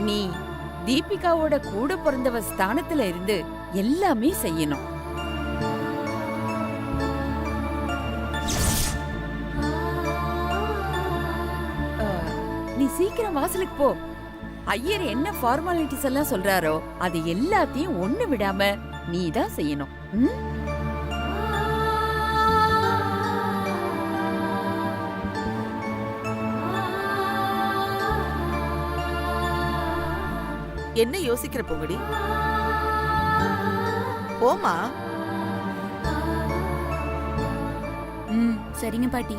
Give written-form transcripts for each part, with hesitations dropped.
நீ தீபிகாவோட கூட பிறந்தவ ஸ்தானத்துல இருந்து எல்லாமே செய்யணும். நீ சீக்கிரம் வாசலுக்கு போ. ஐயர் என்ன ஃபார்மாலிட்டிஸ் எல்லாம் சொல்றாரோ அது எல்லாத்தையும் ஒண்ணு விடாம நீ தான் செய்யணும். என்ன யோசிக்கிற பொங்கடி? போமா. சரிங்க பாட்டி.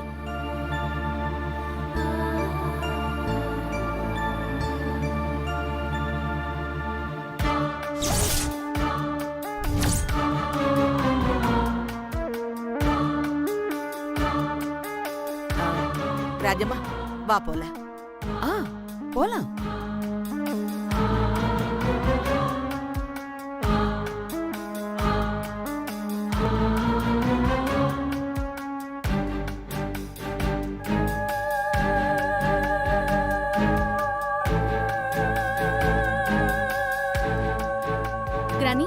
ராஜம்மா வா போலாம். போலாம். கிரானி,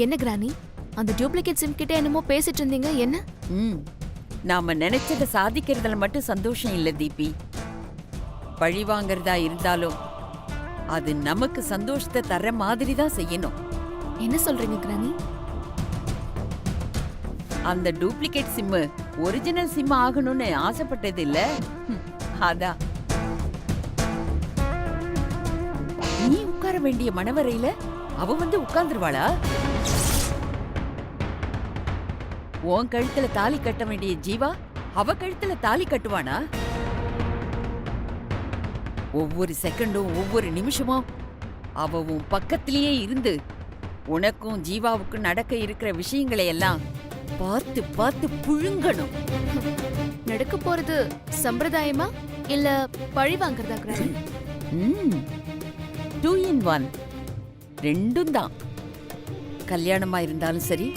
என்ன கிரானி, அந்த டூப்ளிகேட் சிம் கிட்ட என்னமோ பேசிட்டு இருந்தீங்க, என்ன? நாம நினைச்சத சாதிக்கிறதுல மட்டும் சந்தோஷம் இல்ல தீபி. பழி வாங்கறதா இருந்தாலும் அது நமக்கு சந்தோஷத்தை தர மாதிரி தான் செய்யணும். என்ன சொல்றீங்க கிரானி? அந்த டூப்ளிகேட் சிம் ஒரிஜினல் சிம் ஆகணும்னு ஆசைப்பட்டது இல்ல. அதான் நீ உட்கார வேண்டிய மனவரையில அவ வந்து உட்கார்ந்துருவாளா? உன் கழுத்துல தாலி கட்ட வேண்டிய ஜீவா அவ கழுத்துல தாலி கட்டுவானா? ஒவ்வொரு செகண்டும் ஒவ்வொரு நிமிஷமும் அவ உன் பக்கத்திலேயே இருந்து உனக்கும் ஜீவாவுக்கும் நடக்க இருக்கிற விஷயங்களை எல்லாம் பார்த்து பார்த்து புழுங்கணும். நடக்க போறது சம்பிரதாயமா இல்ல பழி வாங்குறதா கிரானி? 2 in 1 ரெண்டும் தான். கல்யாணமா இருந்தாலும் சரி,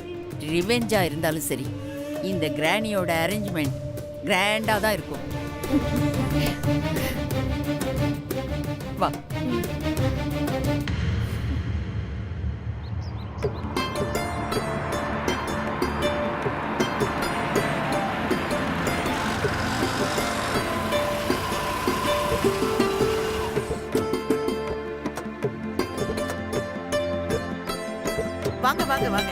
ரிவெஞ்சா இருந்தாலும் சரி, இந்த கிரானியோட அரேஞ்ச்மெண்ட் கிராண்டா தான் இருக்கும். வா. வாங்க வாங்க வாங்க.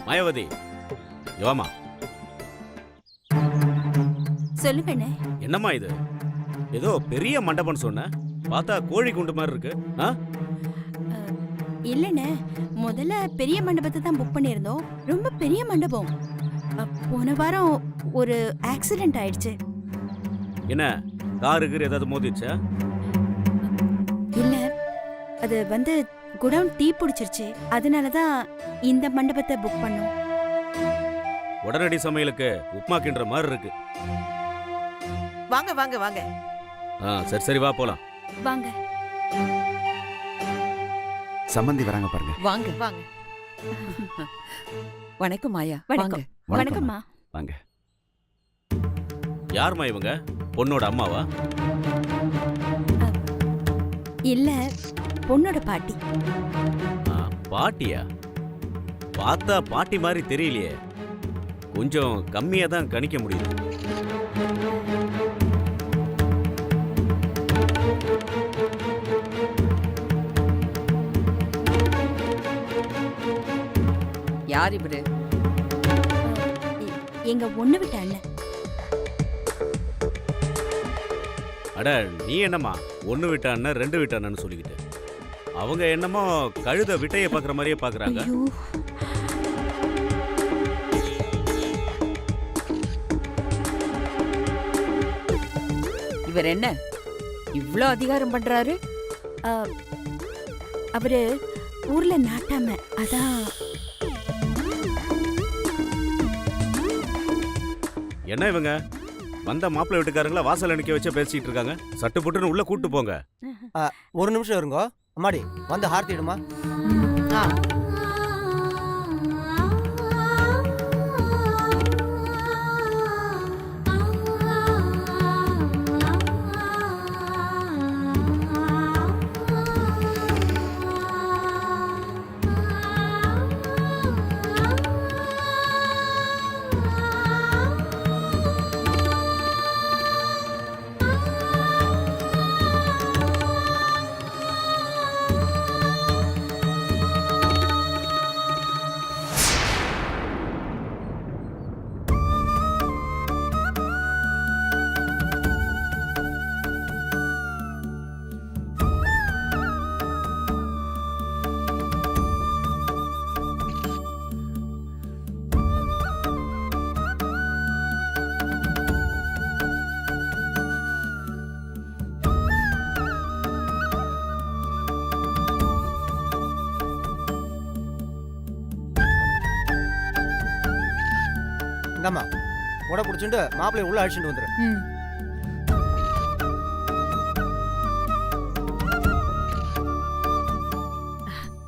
மாயாவதி, யோமா, சொல்லுங்க. என்னம்மா இது? ஏதோ பெரிய மண்டபம் சொன்ன, பார்த்தா கோழி குண்டு மாதிரி இருக்கு. இல்லண்ணே, முதல்ல பெரிய மண்டபத்தை தான் புக் பண்ணியிருந்தோம். ரொம்ப பெரிய மண்டபம். போன வாரம் ஒரு ஆக்சிடென்ட் ஆயிடுச்சு. என்ன, காருக்கு ஏதாவது மோதிடுச்சா? இல்ல, அது வந்து குடவுன் தீ பிடிச்சிருச்சு. அதனாலதான் இந்த மண்டபத்தை புக் பண்ணோம். உடனடி சமையலுக்கு உப்மா கிண்டுற மாதிரி இருக்கு. வாங்க வாங்க வாங்க. சரி சரி, வா போலாம். வாங்க. சம்பந்தி வராங்க பாருங்க. வாங்க வாங்க. வணக்கம் மாயா. வாங்க. வணக்கம்மா. வாங்க. யாருமா இவங்க? பொண்ணோட அம்மாவா? இல்ல, பொண்ணோட பாட்டி. பாட்டியா? பார்த்தா பாட்டி மாதிரி தெரியலையே. கொஞ்சம் கம்மியா தான் கணிக்க முடியுது. யார் இவரு? எங்க ஒண்ணு விட்ட அண்ணன். அட, நீ என்னம்மா ஒன்னு விட்டான்னு 2 விட்டானு சொல்லிக்கிட்டு? அவங்க என்னமோ கழுத விட்டைய பாக்குற மாதிரியே பாக்குறாங்க. இவர் என்ன இவ்ளோ அதிகாரம் பண்றாரு? அவரு ஊர்ல நாட்டாம, அதான். என்ன இவங்க வந்த மாப்பிள்ளை வீட்டுக்காரங்களா வாசல் அணிக்க வச்சு பேசிட்டு இருக்காங்க? சட்டு புட்டுன்னு உள்ள கூட்டு போங்க. ஒரு நிமிஷம் இருங்கோ, அம்மாடி வந்து ஹார்த்தி இடுமா. ஆ இந்தாம்மா உட பிடிச்சிட்டு மாப்பிள்ளைய உள்ள அழிச்சுட்டு வந்துரு.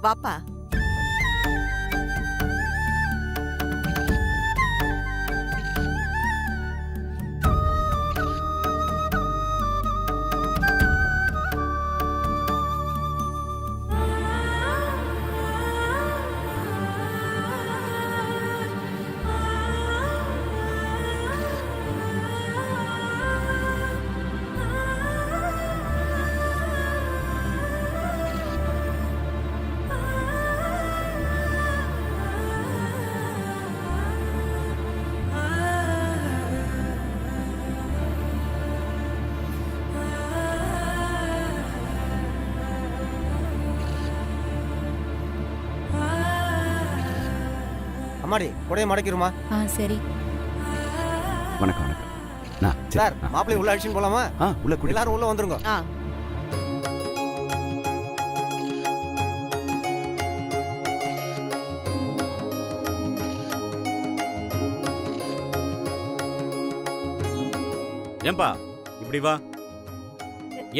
வாப்பா. அம்மாடி உடைய மடக்கிருமா. சரி. வணக்கம் வணக்கம். நான் சரி, சார் மாப்பிள்ளைய உள்ள அழிச்சுட்டு போலாமா? உள்ள கூட்டி. எல்லாரும் உள்ள வந்துருங்க. ஆ ஏன்பா இப்படி வா.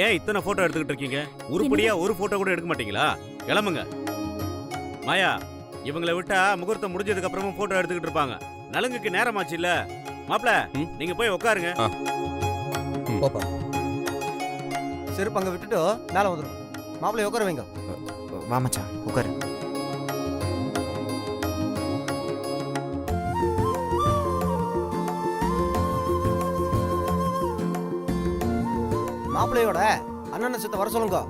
ஏன் இத்தனை போட்டோ எடுத்துக்கிட்டு இருக்கீங்க? உருப்படியா ஒரு போட்டோ கூட எடுக்க மாட்டீங்களா? கிளம்புங்க. மாயா, இவங்களை விட்டா முகூர்த்தம் முடிஞ்சதுக்கு அப்புறமும் போட்டோ எடுத்துக்கிட்டு இருப்பாங்க. நலுங்குக்கு நேரமாச்சு இல்ல. மாப்ள நீங்க போய் உட்காருங்க. போப்பா. செருப்பு அங்க விட்டுட்டு மேல வந்துரும். மாப்பிள்ளைய உட்கார வைங்க. வா மச்சான் உட்காரு. மாப்பிள்ளையோட அண்ணனை சித்த வர சொல்லுங்க.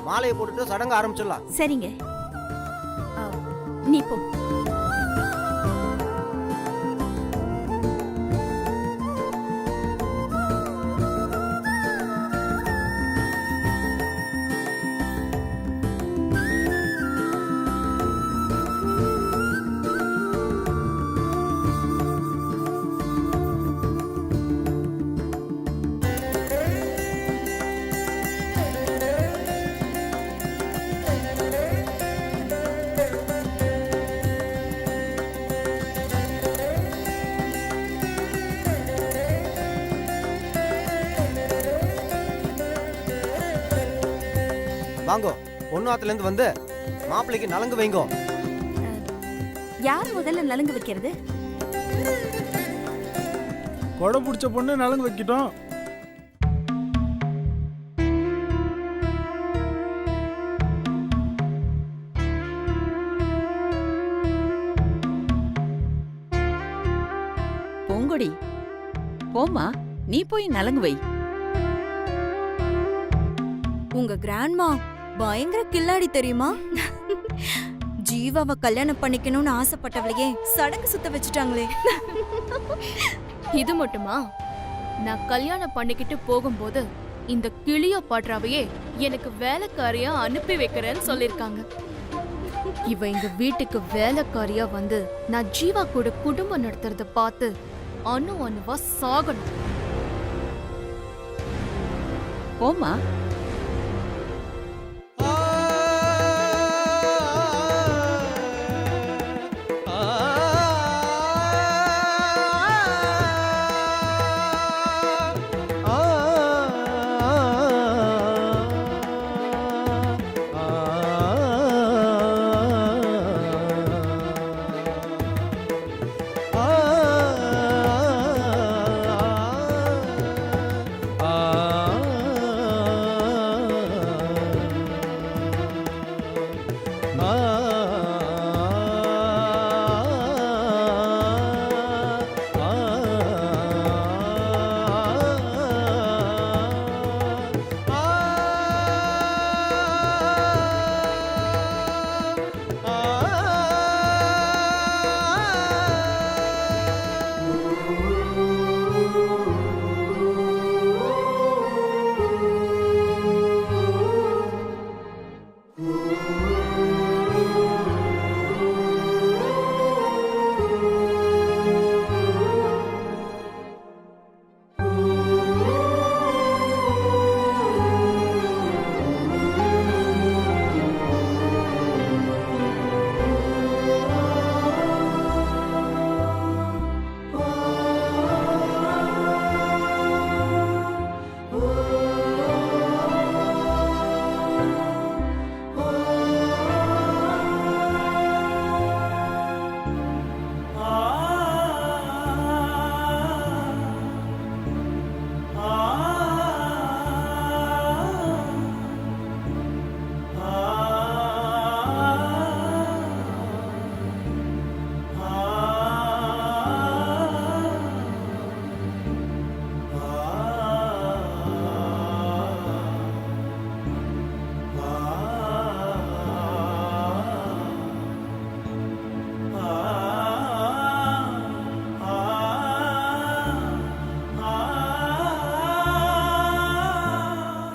மாலையை போட்டுட்டு சடங்கு ஆரம்பிச்சிடலாம். சரிங்க. நீ போ. வாங்கோ. பொண்ணு ஆத்துல இருந்து வந்து மாப்பிள்ளைக்கு நலங்கு வைங்கோ. யார் முதல்ல நலுங்கு வைக்கிறது? கொடை பிடிச்ச பொண்ணு நலங்கு வைக்கிட்டோம். பூங்கொடி, போம்மா, நீ போய் நலங்கு வை. உங்க கிராண்ட்மா பயங்கர கில்லாடி தெரியுமா? ஜீவாவை கல்யாணம் பண்ணிக்கணும்னு ஆசைப்பட்டவளையே சடங்கு சுத்த வச்சுட்டாங்களே. இது மட்டுமா? நான் கல்யாணம் பண்ணிக்கிட்டு போகும்போது இந்த கிளியோ பாட்ராவையே எனக்கு வேலைக்காரியா அனுப்பி வைக்கிறேன்னு சொல்லிருக்காங்க. இவ எங்க வீட்டுக்கு வேலைக்காரியா வந்து நான் ஜீவா கூட குடும்பம் நடத்துறத பார்த்து அணுவா சாகணும். போம்மா.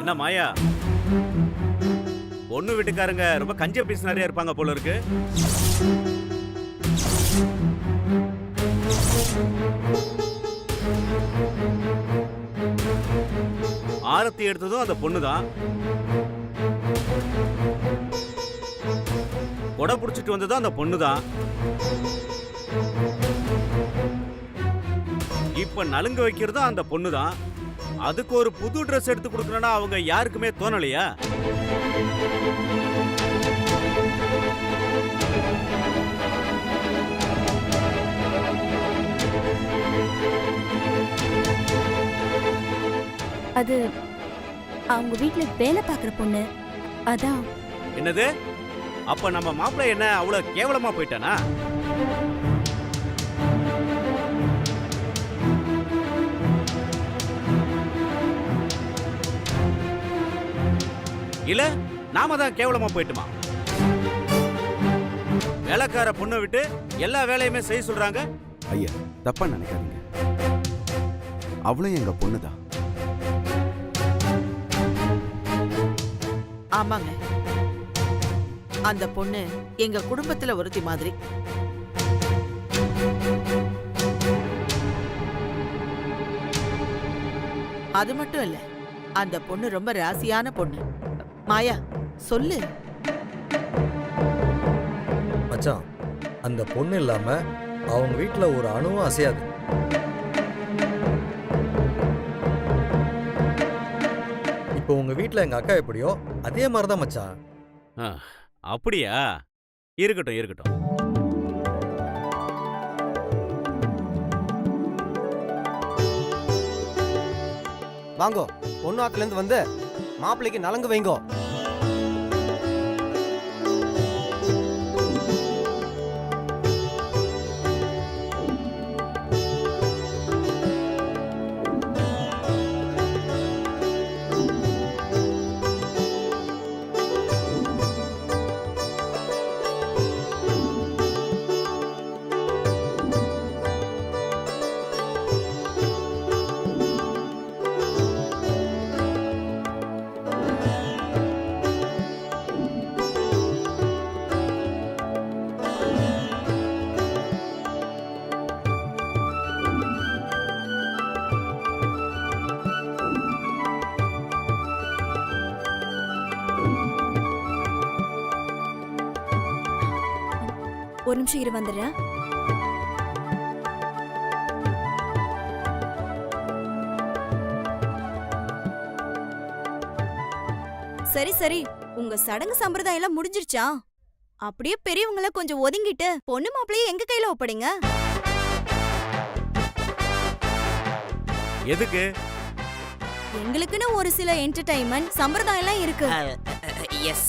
என்ன மாயா, பொண்ணு வீட்டுக்காரங்க ரொம்ப கஞ்ச பீஸ் நிறைய இருப்பாங்க போல இருக்கு. ஆரத்தி எடுத்ததும் அந்த பொண்ணுதான். கொடை புடிச்சிட்டு வந்ததும் அந்த பொண்ணுதான். இப்ப நலுங்க வைக்கிறதும் அந்த பொண்ணுதான். அதுக்கு ஒரு புது ட்ரெஸ் எடுத்து கொடுக்கணும்னா அவங்க யாருக்குமே தோணலையா? அது அவங்க வீட்ல வேலை பார்க்குற பொண்ணு, அதான். என்னது? அப்ப நம்ம மாப்பிள்ளை என்ன அவ்வளவு கேவலமா போயிட்டானா? இல்ல நாம தான் கேவலமா போயிட்டுமா? வேலைக்கார பொண்ணை விட்டு எல்லா வேலையுமே செய்ய சொல்றாங்க. ஐயா, தப்பா நினைக்காதீங்க. அவளும் எங்க பொண்ணுதான். ஆமாங்க, அந்த பொண்ணு எங்க குடும்பத்துல ஒருத்தி மாதிரி. அது மட்டும் இல்ல, அந்த பொண்ணு ரொம்ப ராசியான பொண்ணு. மாயா, சொல்லு. மச்சான், அந்த பொண்ணு இல்லாம அவங்க வீட்டுல ஒரு அணுவும் அசையாது. இப்போ உங்க வீட்டுல எங்க அக்கா எப்படியோ அதே மாதிரிதான் மச்சான். அப்படியா? இருக்கட்டும் இருக்கட்டும். வாங்கோ, பொண்ணு ஆத்துல இருந்து வந்து மாப்பிள்ளைக்கு நலங்கு வைங்கோ. ஒரு நிமிஷம் இரு, வந்துடுறேன். சரி சரி, உங்க சடங்கு சம்பிரதாயம் எல்லாம் முடிஞ்சிருச்சா? அப்படியே பெரியவங்கள கொஞ்சம் ஒதுங்கிட்டு பொண்ணு மாப்பிள்ளைய எங்க கையில ஒப்படைங்க. எதுக்கு? எங்களுக்குன்னு ஒரு சில என்டர்டைன்மெண்ட் சம்பிரதாயம் எல்லாம் இருக்கு. எஸ்.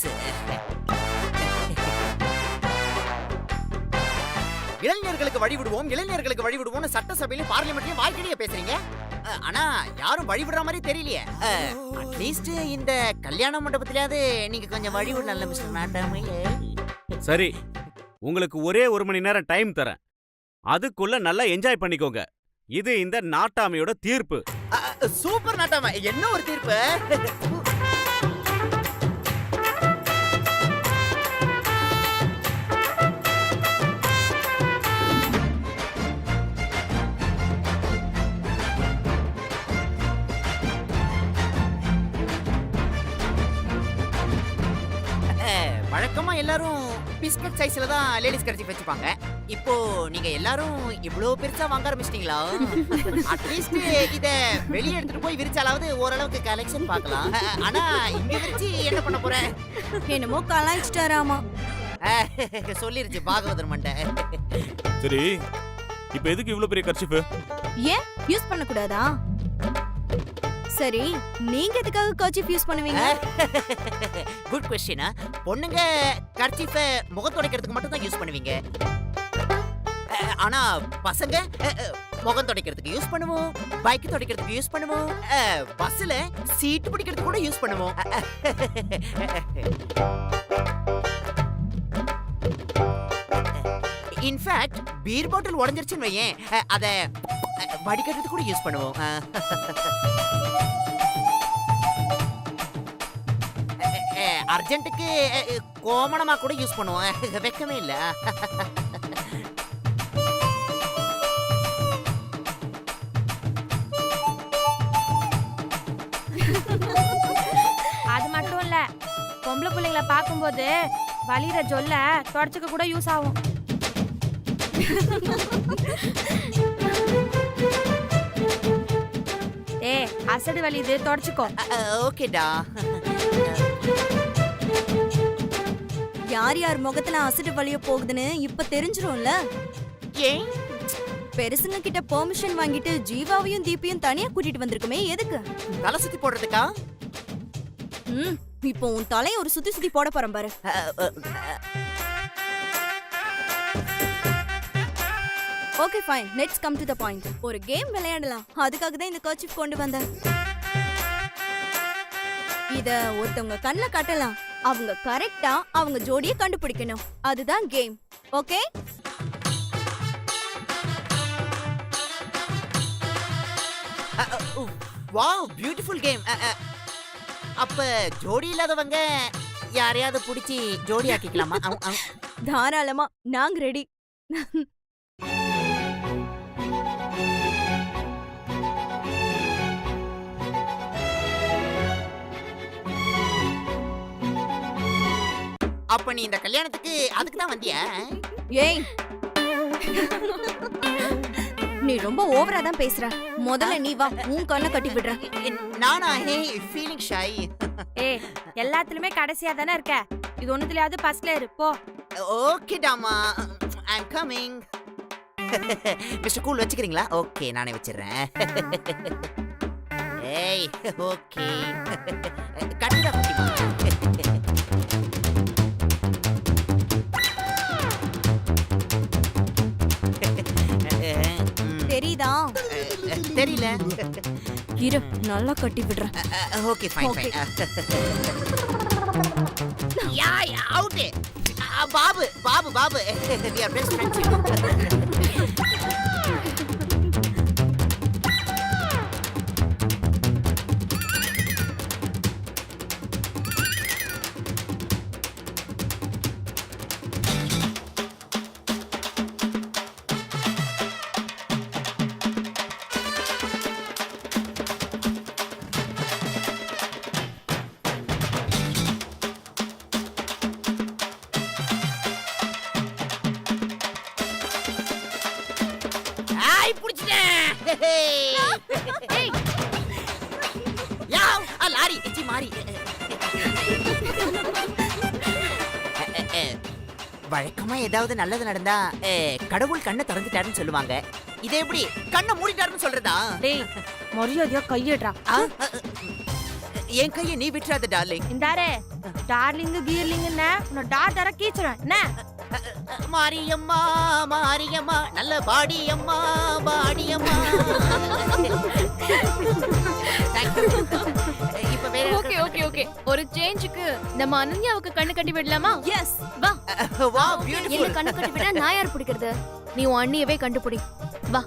இளைஞர்களுக்கு வழி விடுவோம், இளைஞர்களுக்கு வழி விடுவோம்னு சட்டசபையிலும் பார்லிமெண்ட்லயும் வாய்க்கிடையே பேசுறீங்க. ஆனா யாரும் வழி விடுற மாதிரி தெரியலையே. அட்லீஸ்ட் இந்த கல்யாண மண்டபத்திலாவது நீங்க கொஞ்சம் வழி விடல மிஸ்டர் நாட்டாமையே. சரி, உங்களுக்கு ஒரே 1 மணி நேரம் டைம் தரேன். அதுக்குள்ள நல்லா என்ஜாய் பண்ணிக்கோங்க. இது இந்த நாட்டாமையோட தீர்ப்பு. சூப்பர் நாட்டாமை, என்ன ஒரு தீர்ப்பு. வழக்கமா எல்லாரும் பிஸ்கட் சைஸ்ல தான் லேடிஸ் கர்ச்சீஃப் வச்சுப்பாங்க. இப்போ நீங்க எல்லாரும் இவ்ளோ பெருசா வாங்க ஆரம்பிச்சிட்டீங்களா? அட்லீஸ்ட் இத வெளிய எடுத்துட்டு போய் விரிச்சாலாவது ஓரளவுக்கு கலெக்ஷன் பார்க்கலாம். ஆனா இங்க விரிச்சு என்ன பண்ண போற? என்னமோ கலாய்ச்சிட்டாராமா. சொல்லிருச்சு பாகவதர் மண்டை. சரி, இப்போ எதுக்கு இவ்ளோ பெரிய கர்ச்சீஃப்? ஏன் யூஸ் பண்ண கூடாதா? சரி, நீங்க எதுக்காக கர்ச்சீஃப் யூஸ் பண்ணுவீங்க? Good question. பொண்ணுங்க கர்ச்சீஃப முகம் துடைக்கிறதுக்கு மட்டும் தான் யூஸ் பண்ணுவீங்க. ஆனா பசங்க முகம் துடைக்கிறதுக்கு யூஸ் பண்ணுவோம், பைக் துடைக்கிறதுக்கு யூஸ் பண்ணுவோம், பஸ்ல சீட் பிடிக்கிறதுக்கு கூட யூஸ் பண்ணுவோம். இன்ஃபேக்ட் பீர் பாட்டில் உடைஞ்சிருச்சுன்னு வையேன், அத வடிகட்டுறதுக்கு கூட யூஸ் பண்ணுவோம். அர்ஜென்ட்டுக்கு கோமணமா கூட யூஸ் பண்ணுவோம். வெக்கமே இல்ல. அது மட்டும் இல்ல, பொம்பளை பிள்ளைங்களை பார்க்கும்போது வலிற ஜொல்ல தொடச்சுக்க கூட யூஸ் ஆகும். அசடு வலிது தொடச்சுக்கோ. ஓகேடா. யார் யார் முகத்துல அசடு வலிய போகுதுன்னு இப்ப தெரிஞ்சிரும்ல. ஏன் பெருசுங்க கிட்ட பெர்மிஷன் வாங்கிட்டு ஜீவாவையும் தீபியும் தனியா கூட்டிட்டு வந்திருக்குமே, எதுக்கு? தலை சுத்தி போடுறதுக்கா? இப்போ உன் தலைய ஒரு சுத்தி சுத்தி போட போறேன் பாரு. Okay fine, let's come to the point. ஒரு கேம் விளையாடலாம். அதுக்காக தான் இந்த கர்ச்சீஃப் கொண்டு வந்தேன். இத ஒருத்தவங்க கண்ணுல காட்டலாம். அவங்க கரெக்ட்டா அவங்க ஜோடியை கண்டுபிடிக்கணும். அதுதான் game. Okay? Wow, beautiful game. அப்ப ஜோடி இல்லாதவங்க யாரையாவது புடிச்சு ஜோடி ஆக்கிக்கலாமா? தாராளமா, நாங்க ரெடி. அப்ப நீ இந்த கல்யாணத்துக்கு அதுக்கு தான் வந்தியா? ஏய், நீ ரொம்ப ஓவரா தான் பேசுற. முதல்ல நீ வா, உன் கண்ணை கட்டி விடுறேன். நானா? Hey, feeling shy. எல்லாத்துலயுமே கடைசியா தானே இருக்க. இது ஒண்ணுலயாவது ஃபர்ஸ்ட்ல இரு போ. ஓகே டாமா, I am coming. Mister cool வச்சுக்கிறீங்களா? ஓகே, நானே வச்சிடுறேன். ஏய், ஓகே. கட்டிடா குட்டிமா. தெரியுதா? தெரியல. இரு, நல்லா கட்டி விடுறேன். Okay fine fine. யாய் out. Babu Babu Babu, we are best friends. Lorry எச்சி மாறி. வழக்கமா ஏதாவது நல்லது நடந்தா கடவுள் கண்ணை திறந்துட்டாருன்னு சொல்லுவாங்க. இதை எப்படி கண்ணை மூடிட்டாருன்னு சொல்றதா? டேய், மரியாதையா கையேட்றா. என் கையை நீ விட்டுறாத டார்லிங். இந்தாரே, டார்லிங் கீர்லிங்னு நான் டார் தர கீச்சுறேன். என்ன மாரியம்மா மாரியம்மா நல்ல பாடியம்மா பாடியம்மா. Thank you. இப்ப வேற ஓகே ஓகே ஓகே ஒரு சேஞ்சுக்கு நம்ம அனன்யாவுக்கு கண்ணு கட்டி விடலாமா? எஸ் வா வா என்ன பியூட்டிஃபுல். கண்ணு கட்டி விட்டா நான் யார் பிடிக்கிறது? நீ உன் அண்ணியவே கண்டுபிடி. வா